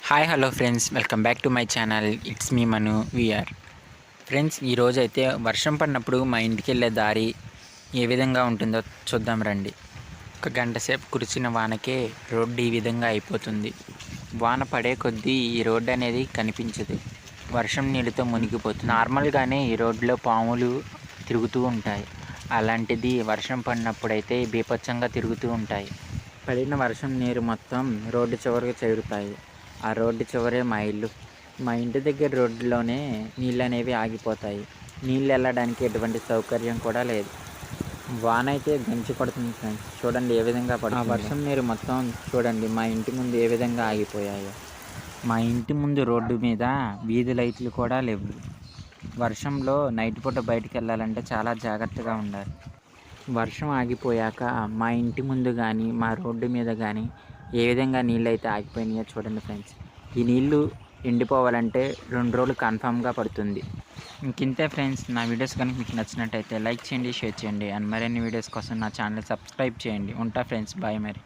Hi hello friends, welcome back to my channel. It's me Manu VR. Friends, ఈరోజైతే వర్షం పడినప్పుడు మా ఇంటికి వెళ్ళే దారి ఏ విధంగా ఉంటుందో చూద్దాం రండి. ఒక గంట సేపు కురిసిన వానకే రోడ్డు ఈ విధంగా అయిపోతుంది. వాన పడే కొద్దీ ఈ రోడ్డు అనేది కనిపించదు, వర్షం నీళ్ళతో మునిగిపోతుంది. నార్మల్గానే ఈ రోడ్లో పాములు తిరుగుతూ ఉంటాయి, అలాంటిది వర్షం పడినప్పుడైతే బీభత్సంగా తిరుగుతూ ఉంటాయి. పడిన వర్షం నీరు మొత్తం రోడ్డు చివరికి చేరుతాయి. ఆ రోడ్డు చివరే మా ఇల్లు. మా ఇంటి దగ్గర రోడ్డులోనే నీళ్ళు అనేవి ఆగిపోతాయి. నీళ్ళు వెళ్ళడానికి ఎటువంటి సౌకర్యం కూడా లేదు. వాన అయితే గంచి పడుతుంది ఫ్రెండ్స్, చూడండి ఏ విధంగా పడుతుంది. ఆ వర్షం నీరు మొత్తం చూడండి మా ఇంటి ముందు ఏ విధంగా ఆగిపోయాయో. మా ఇంటి ముందు రోడ్డు మీద వీధి లైట్లు కూడా లేవు. వర్షంలో నైట్ పూట బయటికి వెళ్ళాలంటే చాలా జాగ్రత్తగా ఉండాలి. వర్షం ఆగిపోయాక మా ఇంటి ముందు కానీ మా రోడ్డు మీద కానీ ఏ విధంగా నీళ్ళు అయితే ఆగిపోయినాయో చూడండి ఫ్రెండ్స్. ఈ నీళ్ళు ఎండిపోవాలంటే 2 రోజులు కన్ఫామ్గా పడుతుంది. ఇంతే ఫ్రెండ్స్, నా వీడియోస్ కనుక మీకు నచ్చినట్టయితే లైక్ చేయండి, షేర్ చేయండి. అండ్ మరిన్ని వీడియోస్ కోసం నా ఛానల్ సబ్స్క్రైబ్ చేయండి. ఉంటా ఫ్రెండ్స్, బాయ్ మరి.